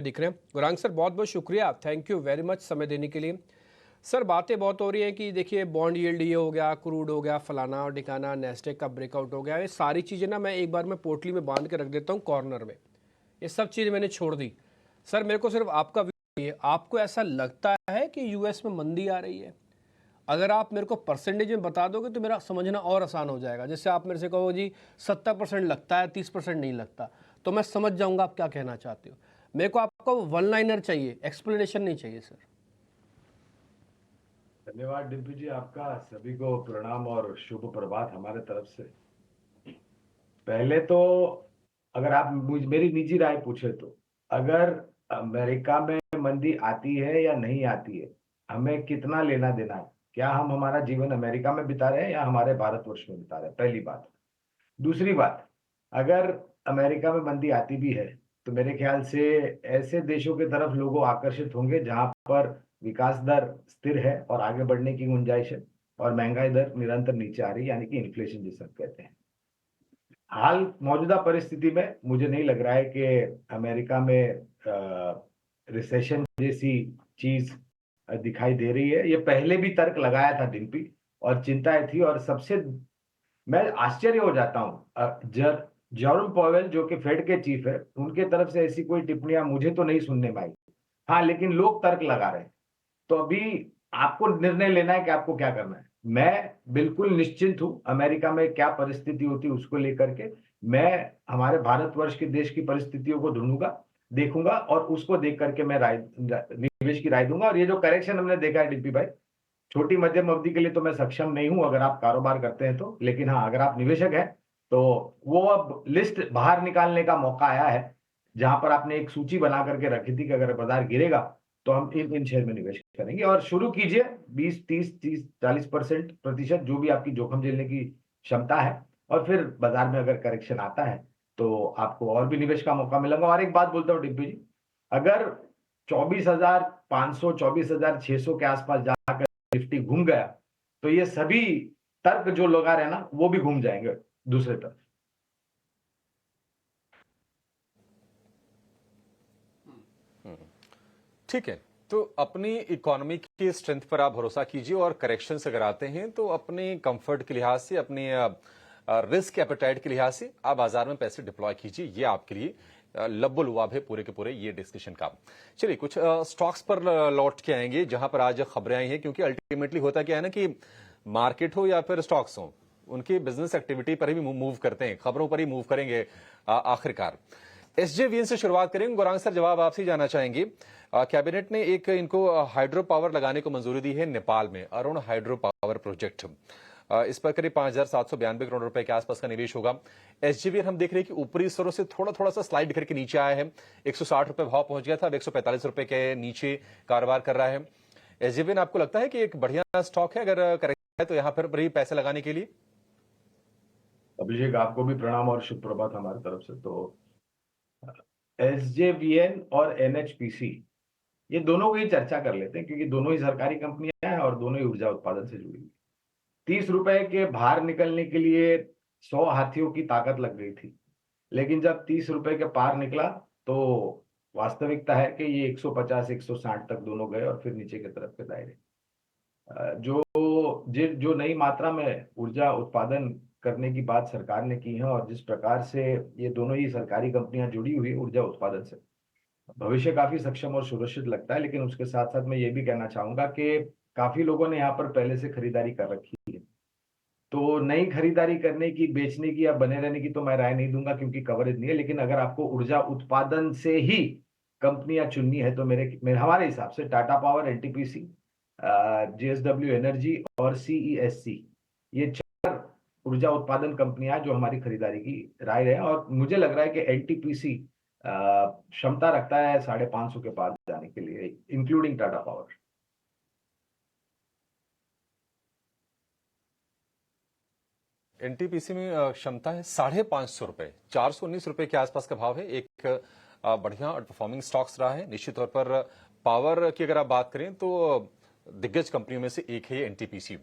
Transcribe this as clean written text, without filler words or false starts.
दिख रहे हैं। गुरांग सर, बहुत बहुत शुक्रिया, थैंक यू वेरी मच समय देने के लिए। सर, बातें बहुत हो रही हैं कि देखिए बॉन्ड यील्ड ये हो गया, क्रूड हो गया, फलाना और ठिकाना, नेस्टेक का ब्रेकआउट हो गया, ये सारी चीज़ें ना मैं एक बार में पोटली में बांध के रख देता हूँ कॉर्नर में। ये सब चीज़ें मैंने छोड़ दी। सर, मेरे को सिर्फ आपका व्यू, आपको ऐसा लगता है कि यूएस में मंदी आ रही है? अगर आप मेरे को परसेंटेज में बता दोगे तो मेरा समझना और आसान हो जाएगा। जैसे आप मेरे से कहो जी 70% लगता है, 30% नहीं लगता, तो मैं समझ जाऊंगा आप क्या कहना चाहते हो। मेरे को आपको वन लाइनर चाहिए, एक्सप्लेनेशन नहीं चाहिए सर। धन्यवाद डिम्पी जी, आपका सभी को प्रणाम और शुभ प्रभात हमारे तरफ से। पहले तो अगर आप मेरी निजी राय पूछे तो अगर अमेरिका में मंदी आती है या नहीं आती है, हमें कितना लेना देना है? क्या हम हमारा जीवन अमेरिका में बिता रहे हैं या हमारे भारतवर्ष में बिता रहे हैं? पहली बात। दूसरी बात, अगर अमेरिका में मंदी आती भी है तो मेरे ख्याल से ऐसे देशों की तरफ लोग आकर्षित होंगे जहां पर विकास दर स्थिर है और आगे बढ़ने की गुंजाइश है और महंगाई दर निरंतर नीचे आ रही है, यानी कि इन्फ्लेशन जिसे हम कहते हैं। हाल मौजूदा परिस्थिति में मुझे नहीं लग रहा है कि अमेरिका में रिसेशन जैसी चीज दिखाई दे रही है। ये पहले भी तर्क लगाया था डिम्पी, और चिंताएं थी, और सबसे मैं आश्चर्य हो जाता हूँ जेरोम पॉवेल जो कि फेड के चीफ है, उनके तरफ से ऐसी कोई टिप्पणियां मुझे तो नहीं सुनने में आई। हाँ, लेकिन लोग तर्क लगा रहे हैं। तो अभी आपको निर्णय लेना है कि आपको क्या करना है। मैं बिल्कुल निश्चिंत हूं अमेरिका में क्या परिस्थिति होती है उसको लेकर के। मैं हमारे भारतवर्ष के देश की परिस्थितियों को ढूंढूंगा, देखूंगा, और उसको देख करके मैं निवेश की राय दूंगा। और ये जो करेक्शन हमने देखा है डिम्पी भाई, छोटी मध्यम अवधि के लिए तो मैं सक्षम नहीं हूं अगर आप कारोबार करते हैं तो, लेकिन हाँ, अगर आप निवेशक हैं तो वो अब लिस्ट बाहर निकालने का मौका आया है, जहां पर आपने एक सूची बना करके रखी थी कि अगर बाजार गिरेगा तो हम इन शेयर में निवेश करेंगे। और शुरू कीजिए 20, 30, 40% प्रतिशत, जो भी आपकी जोखिम झेलने की क्षमता है, और फिर बाजार में अगर करेक्शन आता है तो आपको और भी निवेश का मौका मिलेगा। और एक बात बोलता हूँ डिम्पी जी, अगर 24,500 24,600 के आसपास जाकर निफ्टी घूम गया तो ये सभी तर्क जो लगा रहे हैं ना, वो भी घूम जाएंगे दूसरे तरफ। ठीक है, तो अपनी इकोनॉमी की स्ट्रेंथ पर आप भरोसा कीजिए, और करेक्शंस अगर आते हैं तो अपने कंफर्ट के लिहाज से, अपने रिस्क एपेटाइट के लिहाज से आप बाजार में पैसे डिप्लॉय कीजिए। ये आपके लिए लब्बो लुआब है पूरे के पूरे ये डिस्कशन का। चलिए कुछ स्टॉक्स पर लौट के आएंगे जहां पर आज खबरें आई हैं, क्योंकि अल्टीमेटली होता क्या है ना कि मार्केट हो या फिर स्टॉक्स हो, उनकी बिजनेस एक्टिविटी पर ही मूव करते हैं, खबरों पर ही मूव करेंगे आखिरकार। एसजेवीएन से शुरुआत करेंगे। गुरांग सर, जवाब आपसे जाना चाहेंगे। कैबिनेट ने एक इनको हाइड्रो पावर लगाने को मंजूरी दी है नेपाल में, अरुण हाइड्रो पावर प्रोजेक्ट। इस पर करीब 5,792 करोड़ रुपए के आसपास का निवेश होगा। एसजेवीएन हम देख रहे हैं कि ऊपरी स्तरों से थोड़ा थोड़ा सा स्लाइड करके नीचे आया है। 160 रुपए भाव पहुंच गया था, अब 145 रुपए के नीचे कारोबार कर रहा है। एसजेवीएन आपको लगता है कि एक बढ़िया स्टॉक है अगर करेक्ट है तो यहां पर ही पैसे लगाने के लिए? अभिषेक, आपको भी प्रणाम और शुभ प्रभात हमारी तरफ से। तो एसजेवीएन और एनएचपीसी, ये दोनों की चर्चा कर लेते हैं, क्योंकि दोनों ही सरकारी कंपनियां हैं और दोनों ही ऊर्जा उत्पादन से जुड़ी हुई। 30 रुपए के बाहर निकलने के लिए 100 हाथियों की ताकत लग गई थी, लेकिन जब 30 रुपए के पार निकला तो वास्तविकता है कि ये 150 160 तक दोनों गए और फिर नीचे की तरफ के दायरे। जो जो नई मात्रा में ऊर्जा उत्पादन करने की बात सरकार ने की है, और जिस प्रकार से ये दोनों ही सरकारी कंपनियां जुड़ी हुई ऊर्जा उत्पादन से, भविष्य काफी सक्षम और सुरक्षित लगता है। लेकिन उसके साथ साथ मैं ये भी कहना चाहूंगा कि काफी लोगों ने यहाँ पर पहले से खरीदारी कर रखी है, तो नई खरीदारी करने की, बेचने की या बने रहने की तो मैं राय नहीं दूंगा, क्योंकि कवरेज नहीं है। लेकिन अगर आपको ऊर्जा उत्पादन से ही कंपनियां चुननी है तो मेरे हमारे हिसाब से Tata power, NTPC, JSW energy और सीईएससी, ये ऊर्जा उत्पादन कंपनियां जो हमारी खरीदारी की राय है। और मुझे लग रहा है कि एनटीपीसी क्षमता रखता है 550 के पार जाने के लिए, इंक्लूडिंग टाटा पावर। एनटीपीसी में क्षमता है 550 रुपए, 419 रुपए के आसपास का भाव है। एक बढ़िया परफॉर्मिंग स्टॉक्स रहा है निश्चित तौर पर। पावर की अगर आप बात करें तो दिग्गज कंपनियों में से एक है एनटीपीसी।